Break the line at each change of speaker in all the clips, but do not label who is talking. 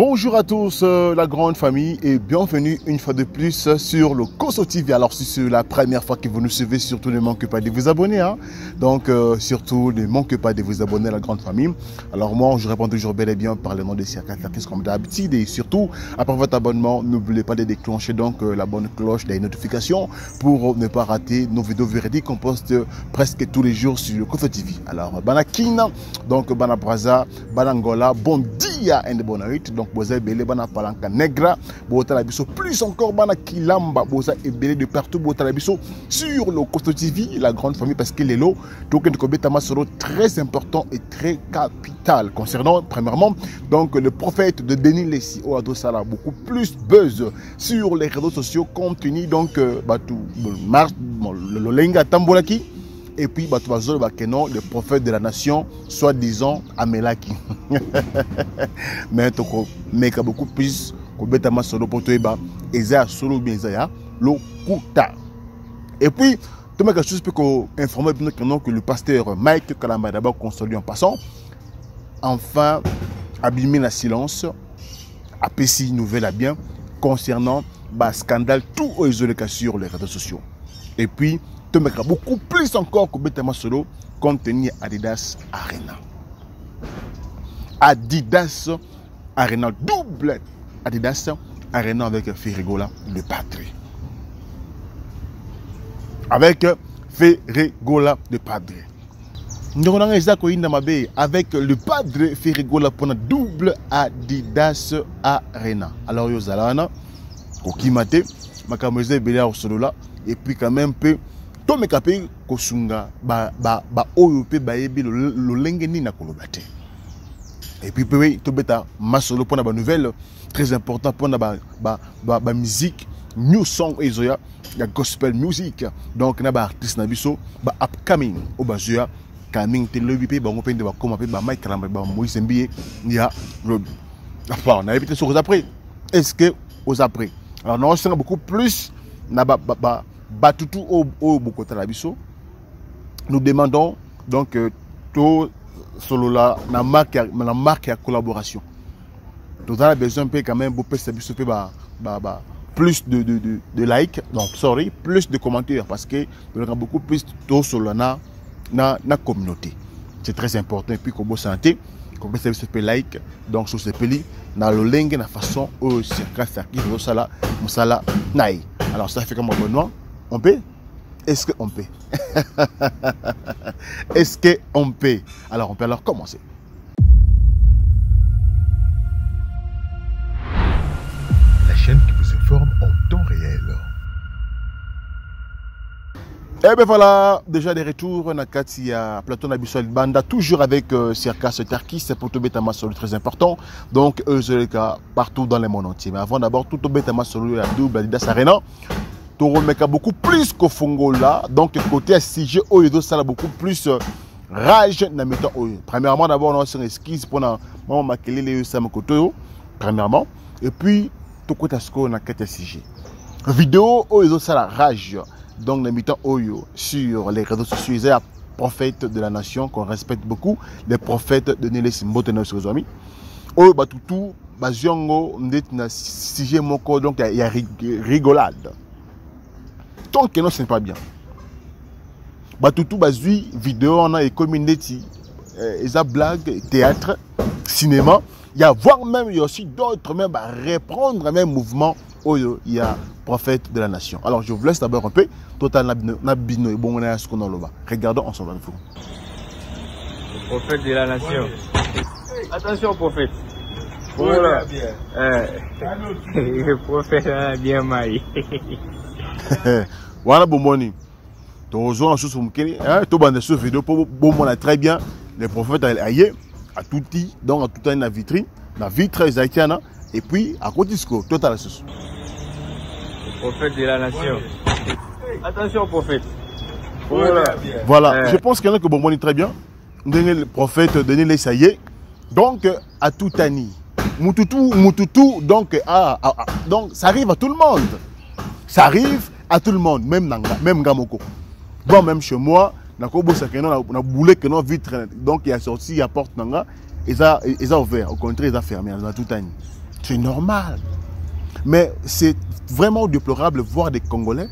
Bonjour à tous la grande famille et bienvenue une fois de plus sur le Kosso TV. Alors si c'est la première fois que vous nous suivez, surtout ne manquez pas de vous abonner. Donc surtout ne manquez pas de vous abonner à la grande famille. Alors moi je réponds toujours bel et bien par le nom de Circa Ferkis comme d'habitude. Et surtout après votre abonnement, n'oubliez pas de déclencher donc la bonne cloche des notifications pour ne pas rater nos vidéos véridiques qu'on poste presque tous les jours sur le Kosso TV. Alors Banakina, donc Banabraza, Banangola, bon dia and bon nuit. Donc vous avez belé bana palanka negra, vous avez plus encore bana kilamba, vous avez belé de partout, vous avez sur le Kosso TV, la grande famille, parce que les lots, token de Kobetama sera très important et très capital concernant premièrement donc le prophète de Denis Lessi au Adosala, beaucoup plus buzz sur les réseaux sociaux compte tenu donc le lenga tambolaki. Et puis, le prophète de la nation, soi-disant Amelaki. Mais il y a beaucoup plus que solo pour toi, et ça solo bien ça, le kuta. Et puis, tout le monde peut informer que le pasteur Mike Kalamba d'abord consolé en passant, enfin, abîmé la silence, a pessi nouvelle à bien concernant le scandale tout aux sur les réseaux sociaux. Et puis, tu mettras beaucoup plus encore que Betama Solo compte tenu Adidas Arena. Adidas Arena, double Adidas Arena avec Ferregola, le padre. Avec Ferregola, le padre. Nous avons avec le padre Ferregola pour une double Adidas Arena. Alors, vous allez Kokimate, Makameze Belia au solo là, et puis quand même peu. Tome kapé kosunga ba oyo pe ba yebi lo lengeni na kolobate. Et puis peu to beta masolo pour na nouvelle très important pour na ba musique new song ezoya ya gospel music. Donc na ba artiste na biso ba upcoming o bazoya coming te lebi pe ba ngopende ba koma pe ba Mike Kalamba ba Moïse Mbiye ya le enfin on a répété sur aux après. Est-ce que aux après. Alors nous on beaucoup plus na Batutu au Bokota Labiso. Nous demandons donc tout solo la marque à collaboration. Nous avons besoin quand même plus de likes, donc sorry, plus de commentaires parce que nous avons beaucoup plus de solo na communauté. C'est très important et puis comme santé, comme ça peut like donc sur ce pays na le lingue na façon au Circa Ferkis sala musala nai. Alors ça fait comme abonnement. On peut? Est-ce qu'on peut? Est-ce qu'on peut? Alors, on peut alors commencer. La chaîne qui vous informe en temps réel. Et bien voilà, déjà des retours, Nakatia, Platon Abissol Banda, toujours avec Circa Ferkis, c'est pour tout Betama Solo très important. Donc, eux, c'est le cas partout dans le monde entier. Mais avant d'abord, tout Betama Solo, la double Adidas Arena. Toromeka beaucoup plus qu'au Fongola, donc côté SCG, Oyedo, ça a beaucoup plus rage dans le temps. Premièrement, d'abord, on a une esquisse pour maman Makele, les Samakoto, premièrement, et puis, tout côté on a 4 SCG. Vidéo, Oyedo, ça la rage, donc dans le temps, Oyo, sur les réseaux sociaux, il y a prophète de la nation qu'on respecte beaucoup, les prophètes de Nélé Simbotena sur les amis. Oyo, Batutu, Baziongo, Ndetna, SCG Moko, donc il y a rigolade. Tant que non, ce n'est pas bien. Batutu bazui vidéo on a et community et blague théâtre cinéma il y a voire même il y a aussi d'autres même à reprendre même mouvement où il y a prophète de la nation. Alors je vous laisse d'abord un peu total nabino et bon on est à ce qu'on a là-bas. Regardons ensemble avec vous.
Le prophète de la nation. Attention prophète. Voilà. Le prophète a bien maillé.
Voilà bon morning. Toujours en sous tout bande sur vidéo pour bon on a très bien les prophètes ailleurs à tout petit donc à tout temps la vitrine la vitre zaitiana et puis à côté disco total sous.
Le prophète de la nation. Attention prophète.
Voilà, je pense qu'il y en a que bon morning très bien. Le prophète donner les saillés donc à tout ani. Mututu donc donc ça arrive à tout le monde. Ça arrive à tout le monde, même Gamoko. Bon, même chez moi, on a boulé que nos vitres. Donc, il y a sorti, il y a porte, et ça ouvert. Au contraire, il a fermé. On a tout année. C'est normal. Mais c'est vraiment déplorable de voir des Congolais,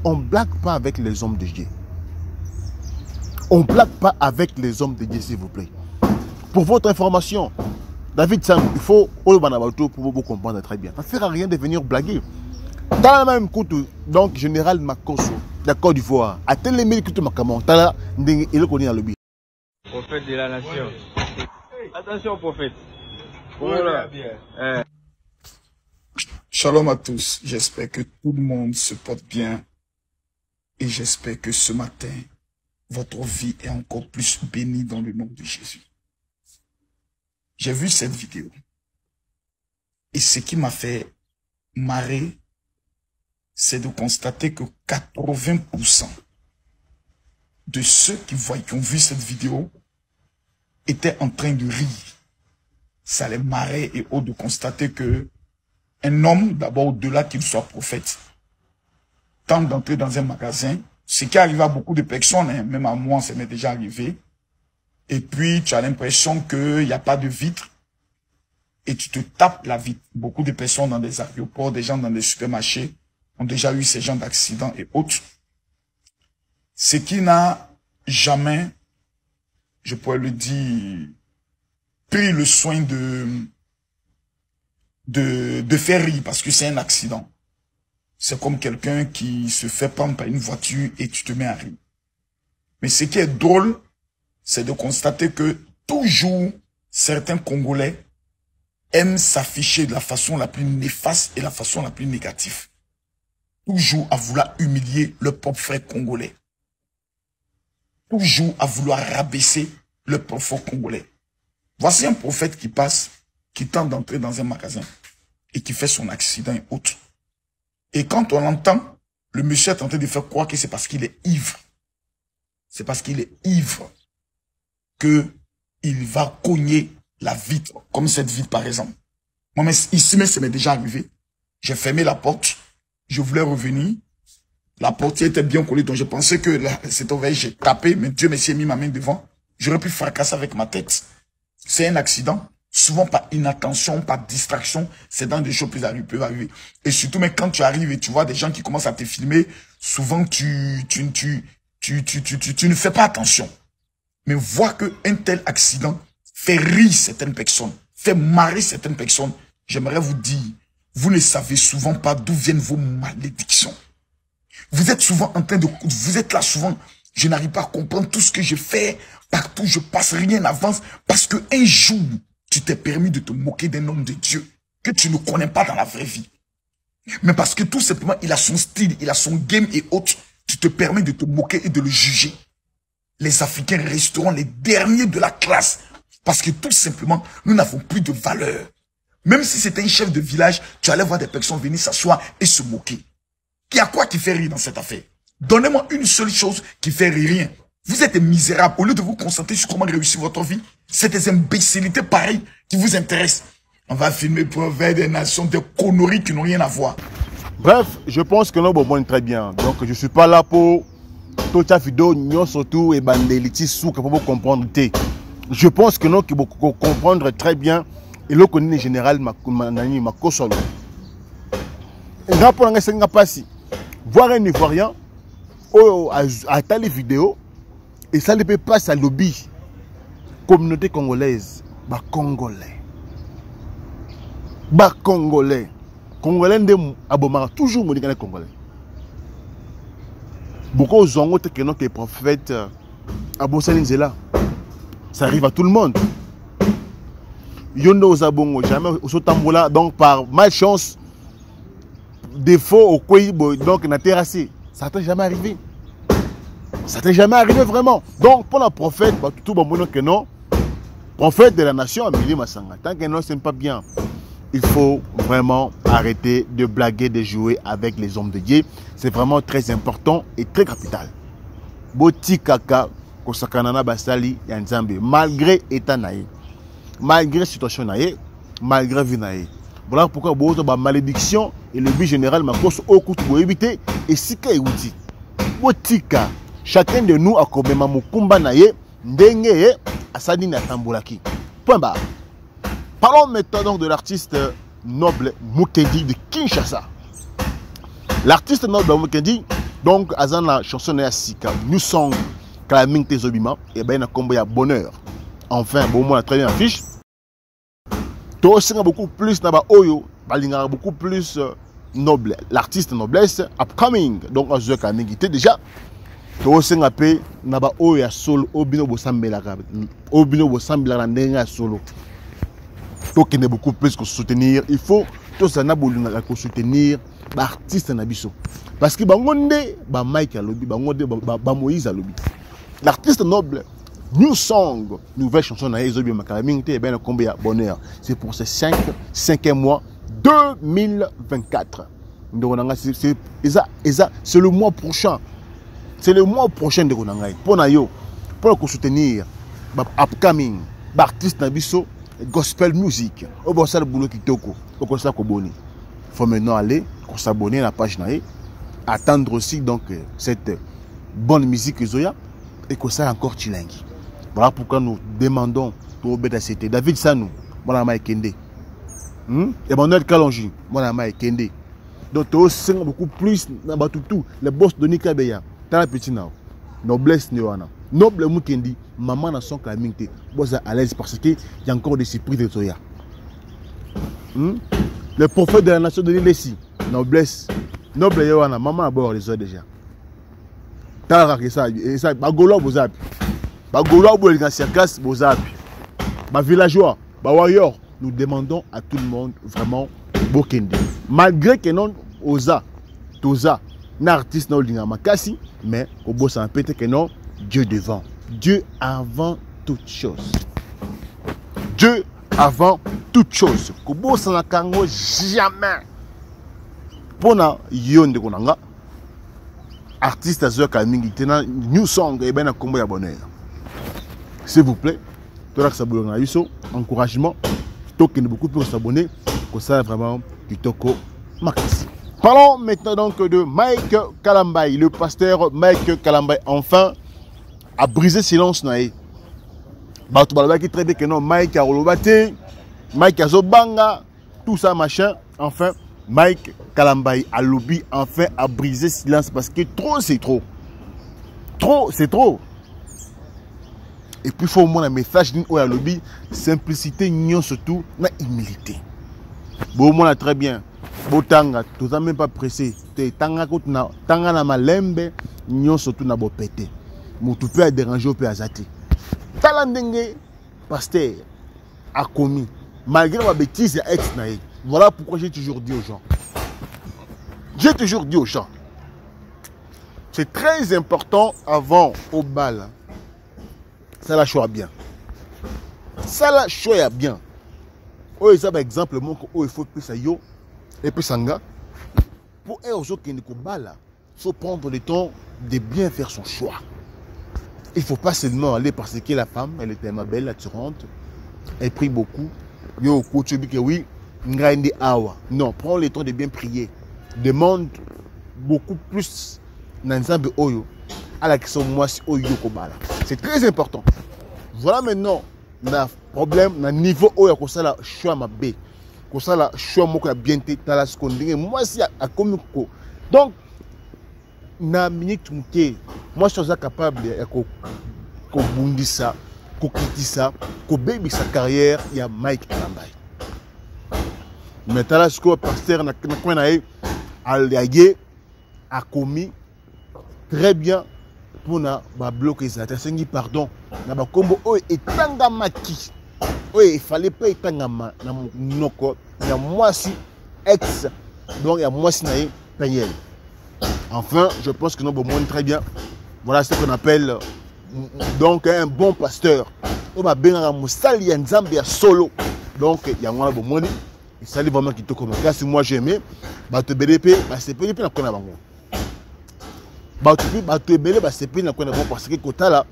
on ne blague pas avec les hommes de Dieu. On ne blague pas avec les hommes de Dieu, s'il vous plaît. Pour votre information, David Sam, il faut pour vous comprendre très bien. Ça ne sert à rien de venir blaguer. Dans la même coup, donc, général Makosso, d'accord d'Ivoire, à tel email que tu m'as commenté, il est connu dans le but.
Prophète de la nation. Attention, prophète.
Voilà. Shalom à tous. J'espère que tout le monde se porte bien. Et j'espère que ce matin, votre vie est encore plus bénie dans le nom de Jésus. J'ai vu cette vidéo. Et ce qui m'a fait marrer, c'est de constater que 80% de ceux qui ont vu cette vidéo étaient en train de rire. Ça les marrait et haut de constater que un homme, d'abord au-delà qu'il soit prophète, tente d'entrer dans un magasin, ce qui arrive à beaucoup de personnes, hein, même à moi, ça m'est déjà arrivé. Et puis, tu as l'impression qu'il n'y a pas de vitre et tu te tapes la vitre. Beaucoup de personnes dans des aéroports, des gens dans des supermarchés ont déjà eu ces genres d'accidents et autres. Ce qui n'a jamais, je pourrais le dire, pris le soin de faire rire parce que c'est un accident. C'est comme quelqu'un qui se fait prendre par une voiture et tu te mets à rire. Mais ce qui est drôle, c'est de constater que toujours certains Congolais aiment s'afficher de la façon la plus néfaste et la façon la plus négative. Toujours à vouloir humilier le propre frère congolais. Toujours à vouloir rabaisser le propre frère congolais. Voici un prophète qui passe, qui tente d'entrer dans un magasin et qui fait son accident et autres. Et quand on l'entend, le monsieur est en train de faire croire que c'est parce qu'il est ivre. C'est parce qu'il est ivre que il va cogner la vitre, comme cette vitre par exemple. Moi, mais ici, mais ça m'est déjà arrivé. J'ai fermé la porte, je voulais revenir. La portière était bien collée, donc je pensais que c'était ouvert, j'ai tapé, mais Dieu merci a mis ma main devant. J'aurais pu fracasser avec ma tête. C'est un accident. Souvent par inattention, par distraction, c'est dans des choses qui peuvent arriver. Et surtout, mais quand tu arrives et tu vois des gens qui commencent à te filmer, souvent tu ne fais pas attention. Mais voir qu'un tel accident fait rire certaines personnes, fait marrer certaines personnes, j'aimerais vous dire, vous ne savez souvent pas d'où viennent vos malédictions. Vous êtes souvent en train de... Vous êtes là souvent, je n'arrive pas à comprendre tout ce que je fais, partout je passe, rien n'avance, parce que un jour, tu t'es permis de te moquer d'un homme de Dieu que tu ne connais pas dans la vraie vie. Mais parce que tout simplement, il a son style, il a son game et autres, tu te permets de te moquer et de le juger. Les Africains resteront les derniers de la classe parce que tout simplement, nous n'avons plus de valeur. Même si c'était un chef de village, tu allais voir des personnes venir s'asseoir et se moquer. Il y a quoi qui fait rire dans cette affaire? Donnez-moi une seule chose qui fait rire. Rien. Vous êtes misérables. Au lieu de vous concentrer sur comment réussir votre vie, c'est des imbécilités pareilles qui vous intéressent. On va filmer Prophète des nations, des conneries qui n'ont rien à voir.
Bref, je pense que nous bon très bien. Donc je ne suis pas là pour toute la vidéo, nous surtout et bandelitis sous pour comprendre. Je pense que nous qui comprendre très bien et le connaît général Makosso. Rapport à ce passé, voir un Ivoirien à telle vidéo et ça ne peut pas à lobby communauté congolaise, Congolais. Congolais. Congolais de abomara toujours mon Congolais. Beaucoup zongo te kenon que prophète Abosani Zela. Ça arrive à tout le monde. Yondo Zabongo jamais au sotambola donc par malchance défaut au quoi donc na terrassé. Ça t'est jamais arrivé. Ça t'est jamais arrivé vraiment. Donc pour la prophète tout bon que non prophète de la nation Amélie Masanga. Tant que non c'est pas bien. Il faut vraiment arrêter de blaguer, de jouer avec les hommes de Dieu. C'est vraiment très important et très capital. Boti kaka kosakanana basali ya nzambe malgré état naé, malgré situation naé, malgré vie naé. Voilà pourquoi bozo ba malédiction et le but général Makosso okutu bo éviter et sika euti. Botika chacun de nous a comme mukumba naé ndenge asani na tambolaki. Point barre. Parlons maintenant donc de l'artiste Noble Mukendi de Kinshasa. L'artiste Noble Mukendi, donc, a la chanson de Sika, New Song, Kalaming Tezobima, et bien, il y a combien de bonheur. Enfin, bon, moi, très bien affiche. Tu as beaucoup plus, Oyo, beaucoup plus noble. L'artiste noblesse, upcoming, donc, à Zoé Kalaming, était déjà. Tu as peu, Oyo, solo, Obino Bosambela, Obino Bosambela, Nenga solo. Donc, il y a beaucoup plus que soutenir. Il faut tout ça soutenir l'artiste Nabiso. Parce que bangonde ba Mike alobi, bangonde ba Moïse alobi. L'artiste Noble, New Song, nouvelle chanson na Ezobi Makaraming te ben combien bonheur. C'est pour ce 5e mois 2024. C'est le mois prochain. C'est le mois prochain de Ronangai. Pour na yo, pour soutenir upcoming artiste Nabiso. Gospel music, au bon ça le boulot qui toko, au bon ça koboni. Faut maintenant aller pour s'abonner à la page naïe, attendre aussi donc cette bonne musique Zoya et que ça encore chilingi. Voilà pourquoi nous demandons pour BTCT David Sanou, mon ami Kende, Emmanuel Kalonji, mon ami Kende. Donc tu as beaucoup plus dans tout les boss de Nika Beya, t'as la petite now, noblesse Néwana. Noble Mukendi, maman n'a son calamité. Vous êtes à l'aise parce qu'il y a encore des surprises de Zoya. Le prophète de la nation de l'île ici, noblesse. Noble Yohana, maman à bord les autres déjà. T'as ça, et ça, Bagolo Bozap. Bagolo Bozap, Bozap. Ma villageois, ma warrior, nous demandons à tout le monde vraiment Bokendi. Malgré que non, Oza, Toza, n'artiste non Makasi, mais au bout ça peut-être que non. Dieu devant. Dieu avant toute chose. Dieu avant toute chose. Kobo sanakango jamais. Pona yon de konanga. Artiste Azoa Kamingi tena new song et ben combo ya bonheur. S'il vous plaît, toi qui s'abonne à Yuso, encouragement. Toi qui ne beaucoup plus s'abonner, que ça vraiment Kitoko Makasi. Parlons maintenant donc de Mike Kalambay, le pasteur Mike Kalambay. Enfin, a brisé silence nae. Bato balabaki très bien que non Mike a rolobate, Mike a zobanga, tout ça machin. Enfin, Mike Kalambay a lobby enfin a brisé silence parce que trop c'est trop. Trop c'est trop. Et puis il faut au moins un message d'une oya lobby, simplicité, nyon surtout, na humilité. Bon, au moins très bien. Botanga, tout ça même pas pressé. Tanga na malembe, nyon surtout na bo pété. Mon tout peut déranger au peu azati. Talandenge, pasteur, a commis, malgré ma bêtise et ex naïe. Voilà pourquoi j'ai toujours dit aux gens. J'ai toujours dit aux gens. C'est très important avant au bal. Ça la choix bien. Ça la choix bien. Oh, ça par exemple, il faut plus ça yo et puis sanga. Pour eux autres qui ne bal, il faut prendre le temps de bien faire son choix. Il ne faut pas seulement aller parce que la femme, elle est tellement belle, attirante, elle prie beaucoup. Yo, tu dis que oui, non, prends le temps de bien prier. Demande beaucoup plus dans oyo à la question moi si oyo kobala. C'est très important. Voilà maintenant le problème, le niveau oyo ko sala choix ma bé. Ko sala choix moko ya bien té tala skondinge. Moi si a comme donc na minute muke moi je suis capable ya ko bundisa ko kitisa ko baby sa carrière ya Mike Kalambay. Mais tala sko pasteur na kwa na aliaye a commis très bien pour na ba bloquer ça sengi pardon na ba kombo o etanga maki o il fallait pas etanga na noko ya mwasi ex donc ya mwasi na payel. Enfin, je pense que nous avons très bien. Voilà ce qu'on appelle donc un bon pasteur. On va bien solo. Donc, il y a un bon money. Il s'agit vraiment qui te commence. Si moi j'aimais, te BDP, c'est pas la qu'on a bon. Te belé, c'est pas la qu'on a bon parce que quand là,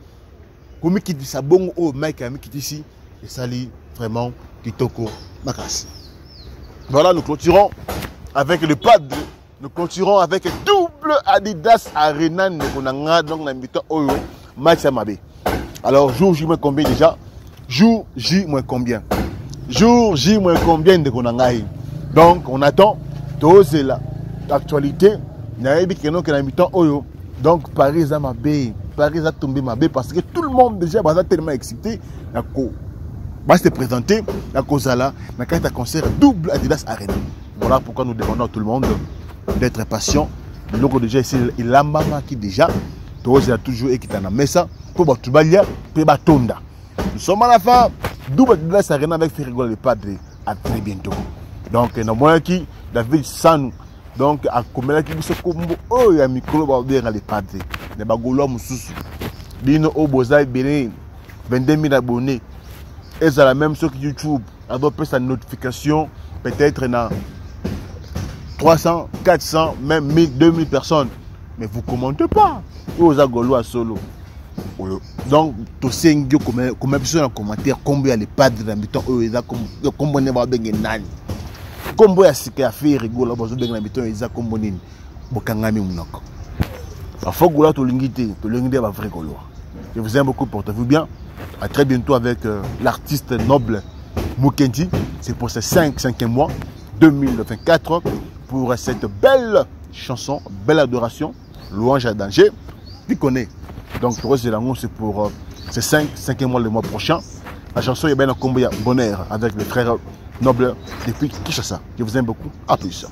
comme qui dit ça bon au mec qui dit ici, et ça lit vraiment qui toko makasi. Voilà, nous clôturons avec le padre. Nous continuerons avec double Adidas Arena Nekonanga donc na mi-temps oyo match amabe. Alors, jour J moins combien déjà? Jour J moins combien? Jour J moins combien de Konangaï? Donc, on attend. C'est là. L'actualité. Donc, Paris a ma baie. Paris a tombé ma baie parce que tout le monde déjà est tellement excité. Va se présenter. La cause là. La carte à concert double Adidas Arena. Voilà pourquoi nous demandons à tout le monde d'être patient. Le logo déjà ici, il a maman qui déjà. Il a toujours équité dans la messe. Pour Batubalia, pour Batonda. Nous sommes à la fin. Double Adidas Arena avec Ferrigo le Padre. À très bientôt. Donc, nous avons qui David Sanou. Donc, à Komela qui se combo, oh, il y a un micro dans les Padre. Les Bagolo Moussous. Bino Obozai Bénin. 22 000 abonnés. Et c'est la même chose que YouTube. Adopter sa notification. Peut-être dans 300, 400, même 1000, 2000 personnes. Mais vous ne commentez pas. Vous avez Golo solo. Donc, tu sais combien de personnes en commentaire, combien les padres dans le temps, combien de gens nani. Combien de gens qui fait rigolo, dans le temps, ils ont combien de gens il faut que vous l'ingité, vrai golo. Je vous aime beaucoup, portez-vous bien. À très bientôt avec l'artiste noble Mukendi. C'est pour ce 5e mois 2024 pour cette belle chanson, belle adoration, louange à danger. Tu connais. Donc, c'est pour ce 5e mois le mois prochain. La chanson est bien en combat bonheur avec les frères nobles depuis Kinshasa. Je vous aime beaucoup. À plus.